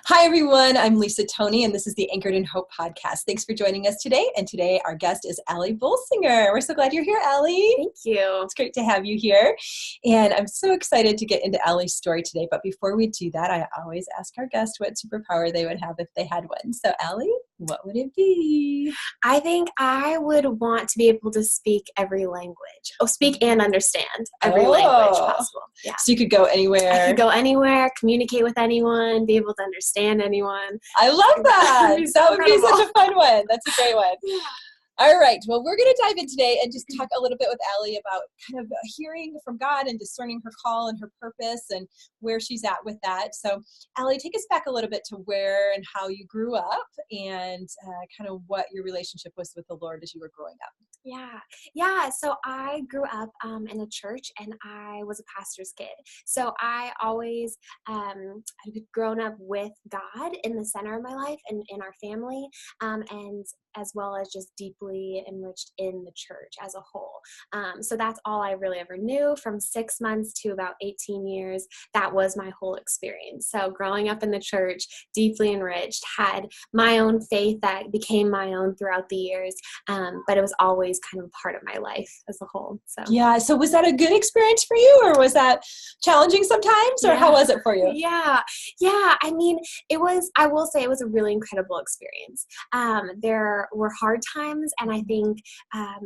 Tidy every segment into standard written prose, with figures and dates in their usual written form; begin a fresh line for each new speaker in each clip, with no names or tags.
Hi, everyone. I'm Lisa Toney, and this is the Anchored in Hope podcast. Thanks for joining us today. And today, our guest is Ali Bolsinger. We're so glad you're here, Ali.
Thank you.
It's great to have you here. And I'm so excited to get into Ali's story today. But before we do that, I always ask our guest what superpower they would have if they had one. So, Ali, what would it be?
I think I would want to be able to speak every language. Speak and understand every language possible. Yeah.
So you could go anywhere.
I could go anywhere, communicate with anyone, be able to understand anyone.
I love that. That would be such a fun one. That's a great one.
Yeah.
All right. Well, we're going to dive in today and just talk a little bit with Ali about kind of hearing from God and discerning her call and her purpose and where she's at with that. So, Ali, take us back a little bit to where and how you grew up and kind of what your relationship was with the Lord as you were growing up.
Yeah. So I grew up in a church, and I was a pastor's kid. So I always I've grown up with God in the center of my life and in our family, and as well as just deeply enriched in the church as a whole. So that's all I really ever knew from 6 months to about 18 years. That was my whole experience. So growing up in the church, deeply enriched, had my own faith that became my own throughout the years, but it was always kind of part of my life as a whole.
So was that a good experience for you, or was that challenging sometimes, or how was it for you?
Yeah. I mean, I will say it was a really incredible experience. There were hard times, and I think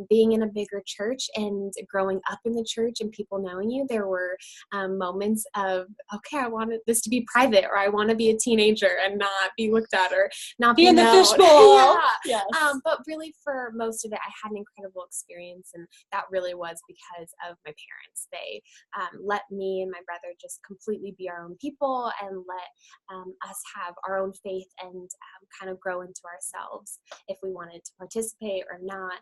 being in a bigger church and growing up in the church and people knowing you, there were moments of, okay, I wanted this to be private, or I want to be a teenager and not be looked at or not be
in the
known.
fishbowl.
Yes. But really for most of it, I had an incredible experience, and that really was because of my parents. They let me and my brother just completely be our own people and let us have our own faith and kind of grow into ourselves if we wanted to participate or not.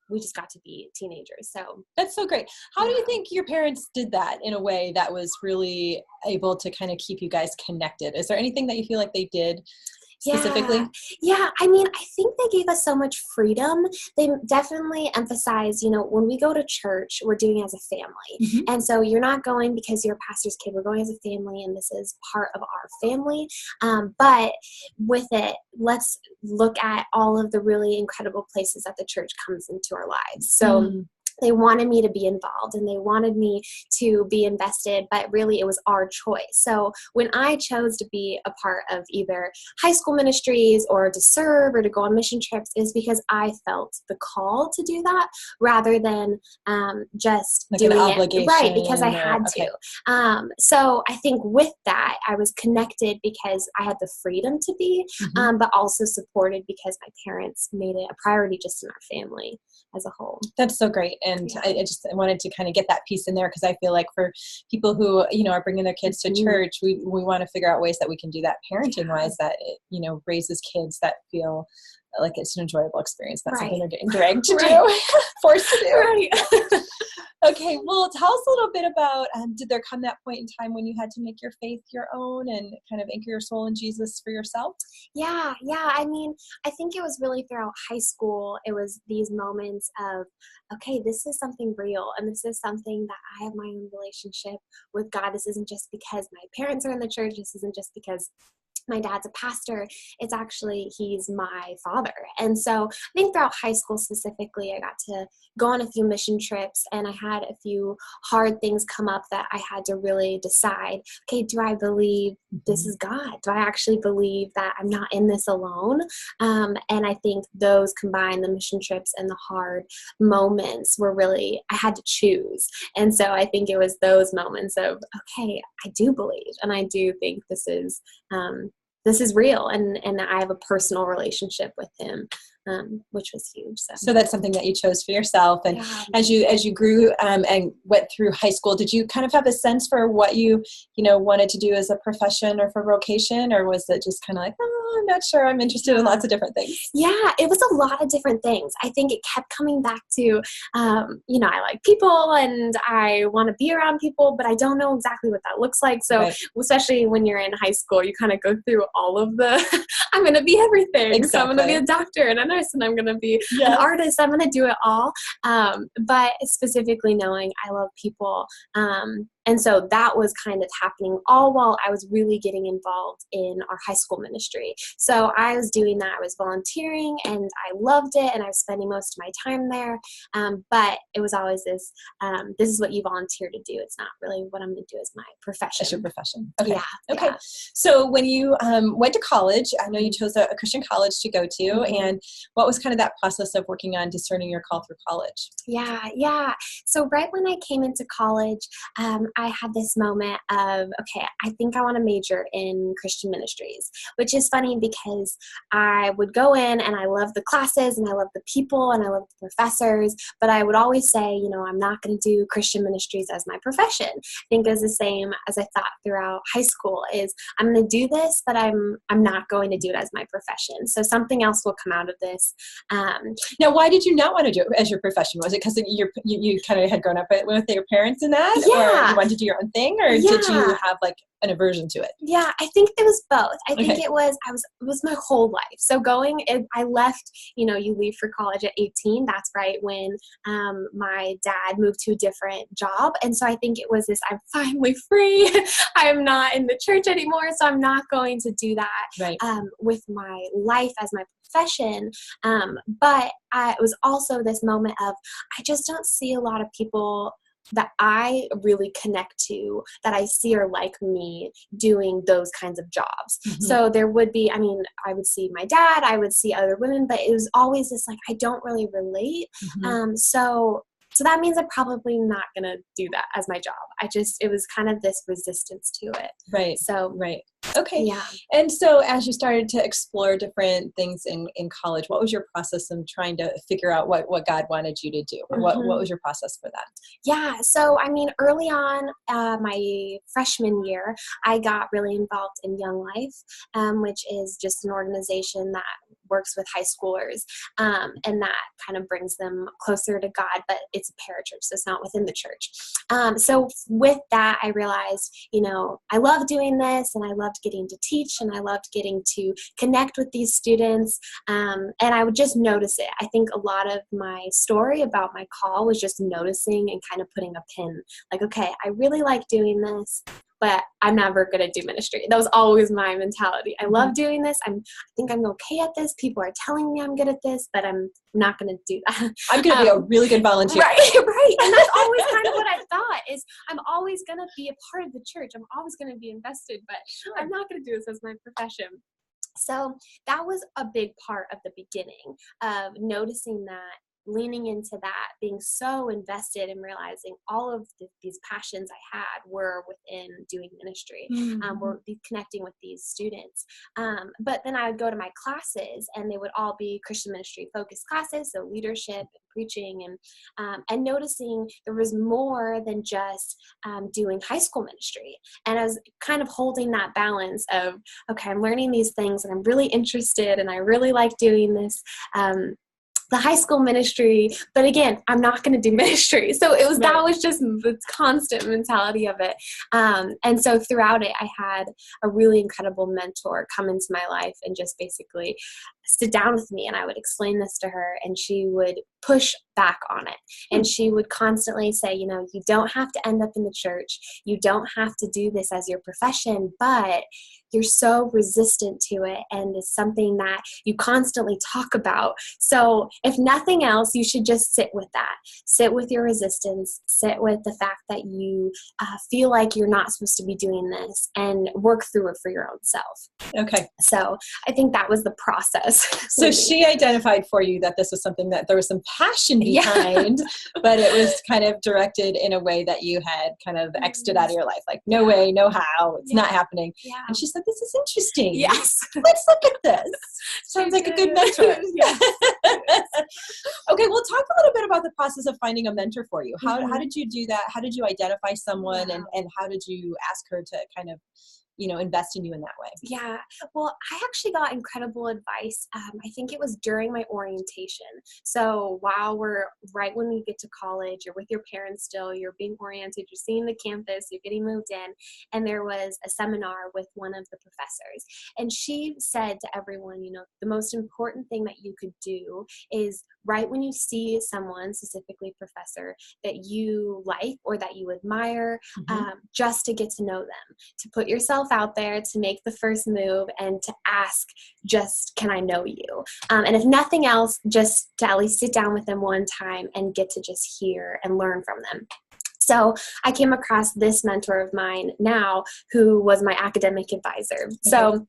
We just got to be teenagers. So
that's so great. How do you think your parents did that in a way that was really able to kind of keep you guys connected? Is there anything that you feel like they did specifically?
Yeah. I mean, I think they gave us so much freedom. They definitely emphasize, when we go to church, we're doing it as a family.
Mm-hmm.
And so you're not going because you're a pastor's kid. We're going as a family, and this is part of our family. But with it, let's look at all of the really incredible places that the church comes into our lives. So they wanted me to be involved, and they wanted me to be invested, but really it was our choice. So when I chose to be a part of either high school ministries or to serve or to go on mission trips, is because I felt the call to do that rather than just
like
doing
an obligation,
it. Right, because I had to. So I think with that, I was connected because I had the freedom to be, but also supported because my parents made it a priority just in our family as a whole.
That's so great. And I wanted to kind of get that piece in there, because I feel like for people who, are bringing their kids to church, we want to figure out ways that we can do that parenting wise, that it, raises kids that feel like it's an enjoyable experience, not something they're getting dragged to do, forced to do.
Right.
Okay, well, tell us a little bit about, did there come that point in time when you had to make your faith your own and kind of anchor your soul in Jesus for yourself?
Yeah. I mean, I think it was really throughout high school. It was these moments of, okay, this is something real, and this is something that I have my own relationship with God. This isn't just because my parents are in the church. This isn't just because my dad's a pastor. It's actually, he's my father. And so I think throughout high school specifically, I got to go on a few mission trips, and I had a few hard things come up that I had to really decide, okay, do I believe this is God? Do I actually believe that I'm not in this alone? And I think those combined, the mission trips and the hard moments, were really, I had to choose. And so I think it was those moments of, okay, I do believe, and I do think this is real, and I have a personal relationship with him, which was huge.
So that's something that you chose for yourself. And as you grew and went through high school, did you kind of have a sense for what you wanted to do as a profession or for vocation, or was it just kind of like, I'm not sure, I'm interested in lots of different things?
Yeah, it was a lot of different things. I think it kept coming back to, I like people and I want to be around people, but I don't know exactly what that looks like. So especially when you're in high school, you kind of go through all of the, I'm going to be everything.
Exactly.
So I'm going to be a doctor and a nurse, and I'm going to be an artist. I'm going to do it all. But specifically knowing I love people, And so that was kind of happening all while I was really getting involved in our high school ministry. So I was doing that. I was volunteering and I loved it, and I was spending most of my time there. But it was always this, this is what you volunteer to do. It's not really what I'm going to do as my profession.
As your profession. Okay.
Yeah.
Okay.
Yeah.
So when you went to college, I know you chose a Christian college to go to, and what was kind of that process of working on discerning your call through college?
Yeah. So right when I came into college, I had this moment of, okay, I think I want to major in Christian ministries, which is funny because I would go in and I love the classes and I love the people and I love the professors, but I would always say, I'm not going to do Christian ministries as my profession. I think it was the same as I thought throughout high school is I'm going to do this, but I'm not going to do it as my profession. So something else will come out of this.
Now, why did you not want to do it as your profession? Was it because you kind of had grown up with your parents in that?
Yeah.
Or you wanted to do your own thing? Or did you have like an aversion to it?
Yeah, I think it was both. I think it was my whole life. So I left, you leave for college at 18. That's right when my dad moved to a different job. And so I think it was this, I'm finally free. I'm not in the church anymore. So I'm not going to do that with my life as my profession. But it was also this moment of, I just don't see a lot of people that I really connect to, that I see are like me doing those kinds of jobs. Mm-hmm. So there would be, I would see my dad, I would see other women, but it was always this, like, I don't really relate. Mm-hmm. So that means I'm probably not going to do that as my job. It was kind of this resistance to it.
Right.
So,
right. Okay.
Yeah.
And so as you started to explore different things in college, what was your process in trying to figure out what God wanted you to do? Mm-hmm. What was your process for that?
Yeah. So, early on my freshman year, I got really involved in Young Life, which is just an organization that works with high schoolers, and that kind of brings them closer to God, but it's a parachurch, so it's not within the church. So with that, I realized, I love doing this, and I loved getting to teach, and I loved getting to connect with these students, and I would just notice it. I think a lot of my story about my call was just noticing and kind of putting a pin, like, okay, I really like doing this, but I'm never going to do ministry. That was always my mentality. I love doing this. I think I'm okay at this. People are telling me I'm good at this, but I'm not going to do that.
I'm going to be a really good volunteer.
Right. And that's always kind of what I thought is I'm always going to be a part of the church. I'm always going to be invested, but I'm not going to do this as my profession. So that was a big part of the beginning of noticing that, leaning into that, being so invested and realizing all of these passions I had were within doing ministry, were connecting with these students. But then I would go to my classes and they would all be Christian ministry focused classes, so leadership and preaching, and noticing there was more than just doing high school ministry. And I was kind of holding that balance of, okay, I'm learning these things and I'm really interested and I really like doing this. The high school ministry, but again, I'm not going to do ministry. So that was just the constant mentality of it. And so throughout it, I had a really incredible mentor come into my life and just basically sit down with me, and I would explain this to her, and she would push back on it. And she would constantly say, you don't have to end up in the church. You don't have to do this as your profession, but you're so resistant to it, and it's something that you constantly talk about. So if nothing else, you should just sit with that. Sit with your resistance. Sit with the fact that you feel like you're not supposed to be doing this, and work through it for your own self.
Okay.
So I think that was the process.
So she identified for you that this was something that there was some passion behind, but it was kind of directed in a way that you had kind of exited out of your life. Like, no way, no how, it's not happening.
Yeah.
And she said, this is interesting.
Yes.
Let's look at this. Sounds like a good mentor.
Yes.
Okay, well, talk a little bit about the process of finding a mentor for you. How did you do that? How did you identify someone, and how did you ask her to kind of, invest in you in that way?
Yeah. Well, I actually got incredible advice. I think it was during my orientation. So while right when you get to college, you're with your parents still, you're being oriented, you're seeing the campus, you're getting moved in. And there was a seminar with one of the professors. And she said to everyone, the most important thing that you could do is right when you see someone, specifically professor, that you like or that you admire, just to get to know them, to put yourself out there, to make the first move, and to ask, just, can I know you? And if nothing else, just to at least sit down with them one time and get to just hear and learn from them. So I came across this mentor of mine now who was my academic advisor. Okay. So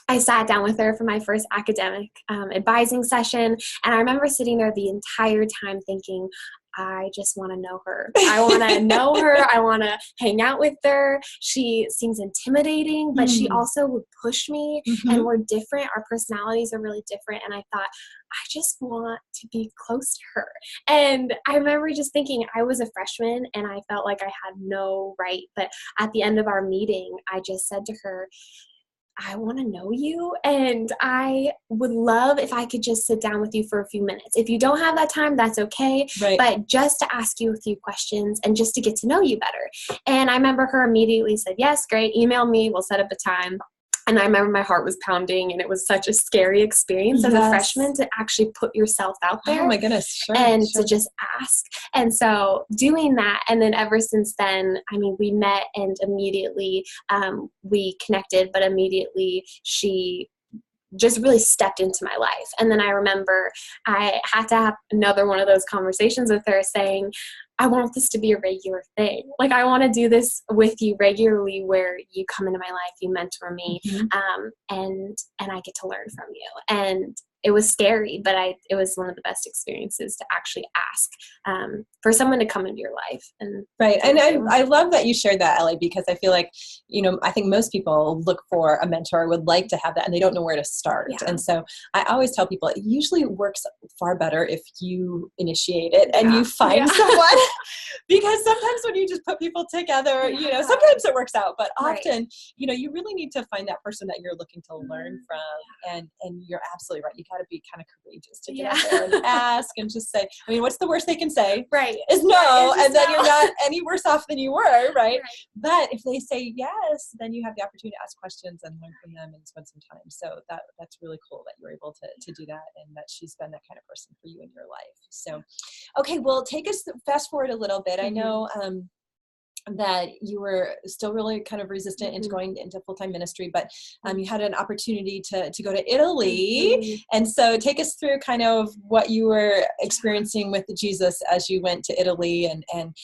I sat down with her for my first academic advising session, and I remember sitting there the entire time thinking, I just want to know her. I want to know her. I want to hang out with her. She seems intimidating, but she also would push me, and we're different. Our personalities are really different. And I thought, I just want to be close to her. And I remember just thinking, I was a freshman and I felt like I had no right. But at the end of our meeting, I just said to her, I want to know you, and I would love if I could just sit down with you for a few minutes. If you don't have that time, that's okay, but just to ask you a few questions and just to get to know you better. And I remember her immediately said, yes, great, email me, we'll set up a time. And I remember my heart was pounding, and it was such a scary experience as a freshman to actually put yourself out there.
Oh my goodness, sure.
And to just ask. And so doing that, and then ever since then, I mean, we met and immediately we connected, but immediately she just really stepped into my life. And then I remember I had to have another one of those conversations with her saying, I want this to be a regular thing. Like, I want to do this with you regularly, where you come into my life, you mentor me, and I get to learn from you. And it was scary, but it was one of the best experiences to actually ask for someone to come into your life. And
And I love that you shared that, Ali, because I feel like, I think most people look for a mentor, would like to have that, and they don't know where to start. Yeah. And so I always tell people it usually works far better if you initiate it and you find someone, because sometimes when you just put people together, sometimes it works out, but often, you really need to find that person that you're looking to learn from. And you're absolutely right. You got to be kind of courageous to get out there and ask and just say, I mean, what's the worst they can say? Is no, and then you're not any worse off than you were, right? But if they say yes, then you have the opportunity to ask questions and learn from them and spend some time. So that's really cool that you're able to do that, and that she's been that kind of person for you in your life. So, okay, well, fast forward a little bit. I know that you were still really kind of resistant into going into full-time ministry, but you had an opportunity to go to Italy. And so take us through kind of what you were experiencing with Jesus as you went to Italy, and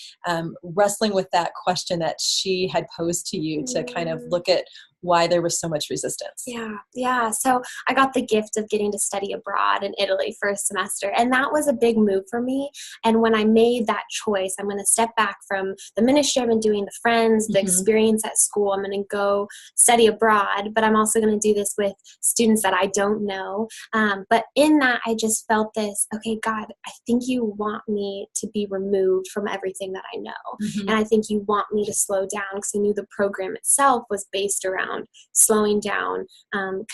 wrestling with that question that she had posed to you to kind of look at why there was so much resistance.
Yeah. So I got the gift of getting to study abroad in Italy for a semester, and that was a big move for me. And when I made that choice, I'm going to step back from the ministry I've been doing, the friends, the experience at school. I'm going to go study abroad, but I'm also going to do this with students that I don't know. But in that, I just felt this, okay, God, I think you want me to be removed from everything that I know. And I think you want me to slow down, because I knew the program itself was based around slowing down,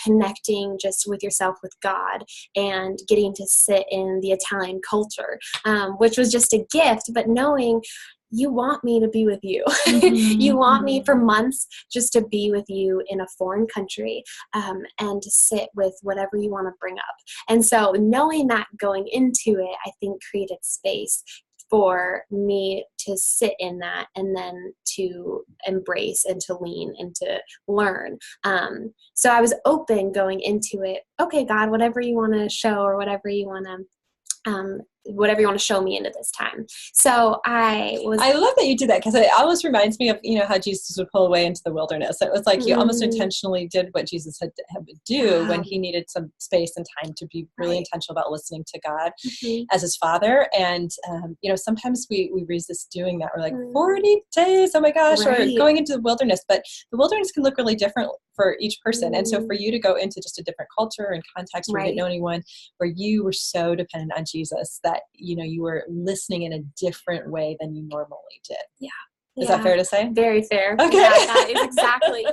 connecting just with yourself, with God, and getting to sit in the Italian culture, which was just a gift, but knowing you want me to be with you. You want me for months just to be with you in a foreign country, and to sit with whatever you want to bring up. And so knowing that going into it, I think created space for me to sit in that, and then to embrace and to lean and to learn. So I was open going into it. Okay, God, whatever you want to show, or whatever you want to show me into this time. So I
love that you did that, because it almost reminds me of, how Jesus would pull away into the wilderness. It was like you almost intentionally did what Jesus had do when he needed some space and time to be really intentional about listening to God as his father. And, sometimes we resist doing that. We're like 40 days, oh my gosh, or going into the wilderness. But the wilderness can look really different for each person. And so for you to go into just a different culture and context where you didn't know anyone, where you were so dependent on Jesus that, you were listening in a different way than you normally did.
Yeah.
Is that fair to say?
Very fair.
Okay.
Yeah, that is exactly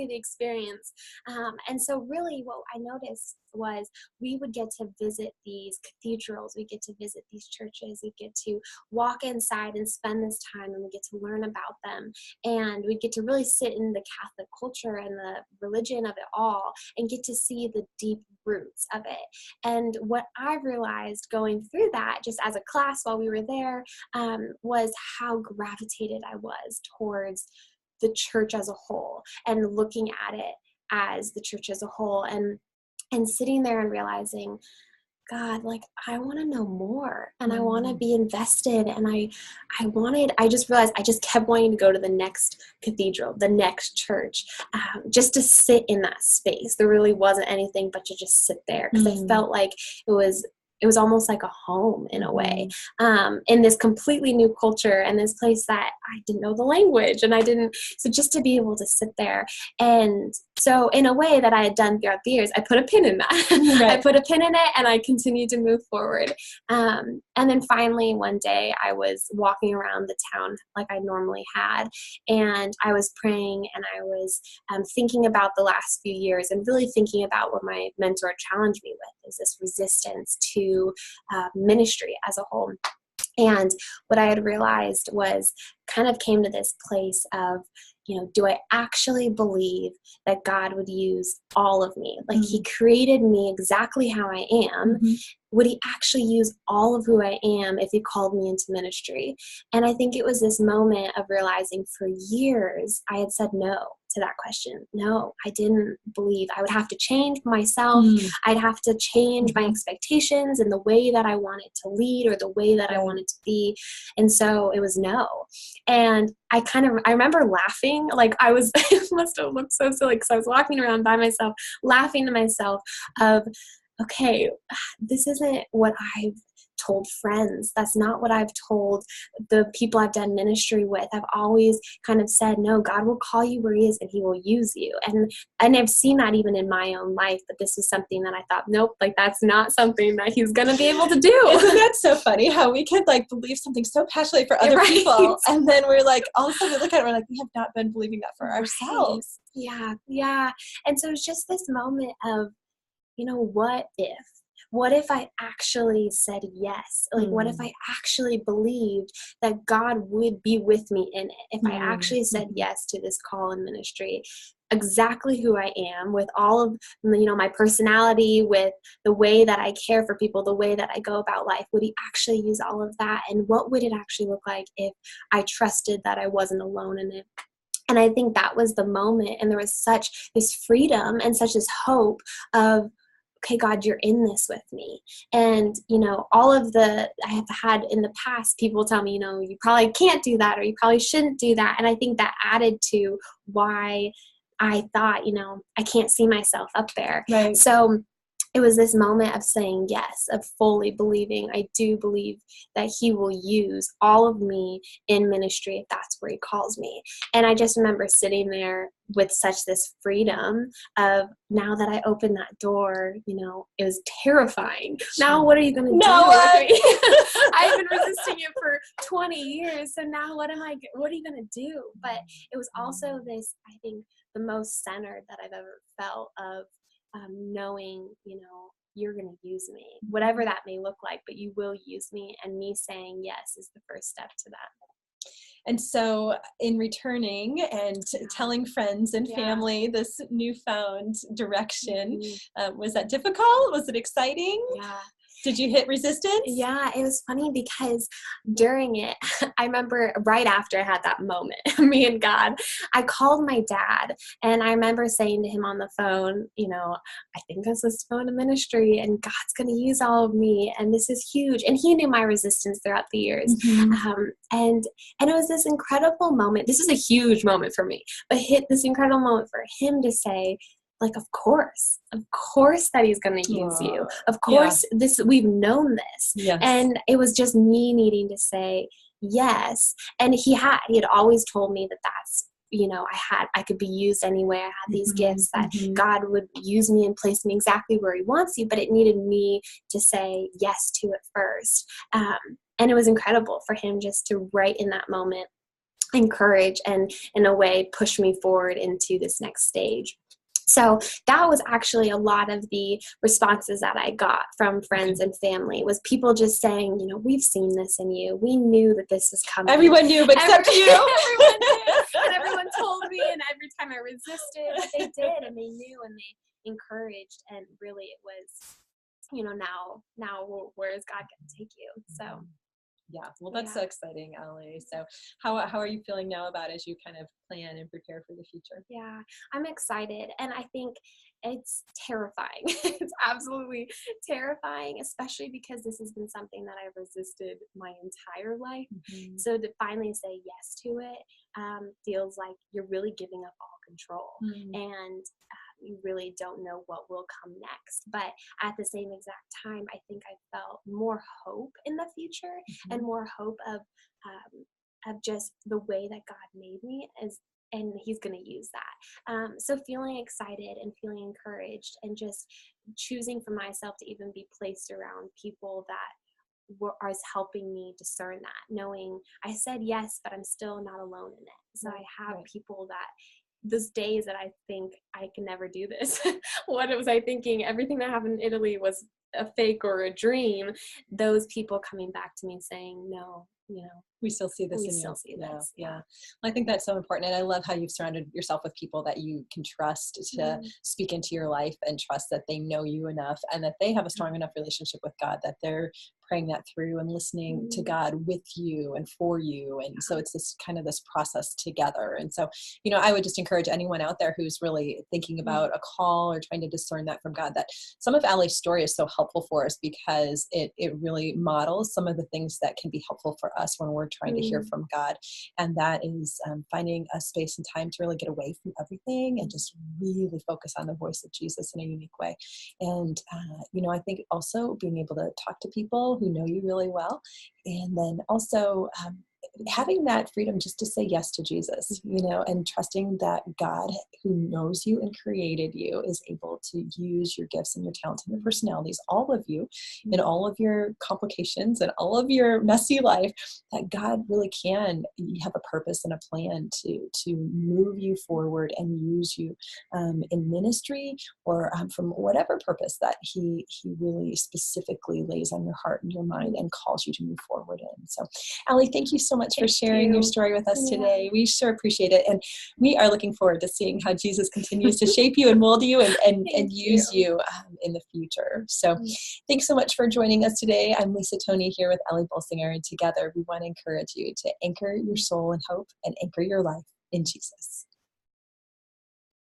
the experience. And so really what I noticed was we would get to visit these cathedrals, we get to visit these churches, we get to walk inside and spend this time, and we get to learn about them, and we get to really sit in the Catholic culture and the religion of it all and get to see the deep roots of it. And what I realized going through that, just as a class while we were there, was how gravitated I was towards the church as a whole, and looking at it as the church as a whole, and sitting there and realizing, God, like, I want to know more, and I want to be invested. And I just realized I just kept wanting to go to the next cathedral, the next church, just to sit in that space. There really wasn't anything but to just sit there, because I felt like it was almost like a home in a way, in this completely new culture and this place that I didn't know the language, and so just to be able to sit there. And so in a way that I had done throughout the years, I put a pin in that. Right. I put a pin in it, and I continued to move forward. And then finally one day I was walking around the town like I normally had, and I was praying, and I was thinking about the last few years, and really thinking about what my mentor challenged me with, is this resistance to ministry as a whole. And what I had realized was, kind of came to this place of, do I actually believe that God would use all of me? Like, He created me exactly how I am. Would He actually use all of who I am if He called me into ministry? And I think it was this moment of realizing, for years I had said no to that question. No, I didn't believe. I would have to change myself. I'd have to change my expectations and the way that I wanted to lead, or the way that I wanted to be. And so it was no. And I remember laughing, like I was, it must have looked so silly, because I was walking around by myself, laughing to myself of, okay, this isn't what I've told friends. That's not what I've told the people I've done ministry with. I've always kind of said, no, God will call you where He is, and He will use you. And I've seen that even in my own life, but this is something that I thought, nope, like that's not something that He's going to be able to do.
Isn't that so funny how we could like believe something so passionately for other people, and then we're like, all of a sudden we look at it, we're like, we have not been believing that for ourselves.
Yeah. And so it's just this moment of, what if? What if I actually said yes? Like, what if I actually believed that God would be with me in it? If I actually said yes to this call in ministry, exactly who I am, with all of, my personality, with the way that I care for people, the way that I go about life, would He actually use all of that? And what would it actually look like if I trusted that I wasn't alone in it? And I think that was the moment. And there was such this freedom and such this hope of, okay, God, you're in this with me. And, all of I have had in the past, people tell me, you probably can't do that, or you probably shouldn't do that. And I think that added to why I thought, I can't see myself up there.
Right.
So it was this moment of saying yes, of fully believing, I do believe that He will use all of me in ministry if that's where He calls me. And I just remember sitting there with such this freedom of, now that I opened that door, it was terrifying. Now what are you going to do with me? I've been resisting it for 20 years. So now what are you going to do? But it was also this, I think, the most centered that I've ever felt of, knowing, you're going to use me, whatever that may look like, but you will use me. And me saying yes is the first step to that.
And so in returning and telling friends and family this newfound direction, was that difficult? Was it exciting?
Yeah.
Did you hit resistance?
Yeah, it was funny because during it, I remember right after I had that moment, me and God, I called my dad, and I remember saying to him on the phone, I think I'm supposed to go into ministry, and God's going to use all of me, and this is huge. And he knew my resistance throughout the years. And it was this incredible moment. This is a huge moment for me, but hit this incredible moment for him to say, like, of course that He's going to use you. Of course, we've known this. Yes. And it was just me needing to say yes. And he had always told me that that's, I could be used anyway. I had these gifts that God would use me and place me exactly where He wants you, but it needed me to say yes to it first. And it was incredible for Him just to, right in that moment, encourage and in a way push me forward into this next stage. So that was actually a lot of the responses that I got from friends and family, was people just saying, we've seen this in you. We knew that this was coming.
Everyone knew, but except you.
Everyone knew. And everyone told me, and every time I resisted, but they did, and they knew, and they encouraged. And really it was, now where is God going to take you? So.
Yeah, well, that's so exciting, Ali. So how are you feeling now about as you kind of plan and prepare for the future?
Yeah, I'm excited. And I think it's terrifying. It's absolutely terrifying, especially because this has been something that I've resisted my entire life.
Mm-hmm.
So to finally say yes to it feels like you're really giving up all control.
Mm-hmm.
And you really don't know what will come next. But at the same exact time, I think I felt more hope in the future, and more hope of just the way that God made me, and he's going to use that. So feeling excited and feeling encouraged, and just choosing for myself to even be placed around people that are helping me discern that, knowing I said yes, but I'm still not alone in it. So I have people that those days that I think I can never do this. What was I thinking? Everything that happened in Italy was a fake or a dream. Those people coming back to me saying, no,
we still see this
we
in
still
you.
see this.
Yeah. I think that's so important. And I love how you've surrounded yourself with people that you can trust to speak into your life, and trust that they know you enough, and that they have a strong enough relationship with God that they're praying that through and listening to God with you and for you. And so it's this process together. And so, I would just encourage anyone out there who's really thinking about a call or trying to discern that from God, that some of Ali's story is so helpful for us, because it really models some of the things that can be helpful for us when we're trying to hear from God. And that is finding a space and time to really get away from everything and just really focus on the voice of Jesus in a unique way. And, I think also being able to talk to people who know you really well, and then also having that freedom just to say yes to Jesus, and trusting that God, who knows you and created you, is able to use your gifts and your talents and your personalities, all of you, in all of your complications and all of your messy life, that God really can have a purpose and a plan to move you forward and use you in ministry, or from whatever purpose that he really specifically lays on your heart and your mind and calls you to move forward in. So, Ali, thank you so much for sharing your story with us today. We sure appreciate it. And we are looking forward to seeing how Jesus continues to shape you and mold you and use you in the future. So thanks so much for joining us today. I'm Lisa Toney here with Ali Bolsinger, and together we want to encourage you to anchor your soul in hope and anchor your life in Jesus.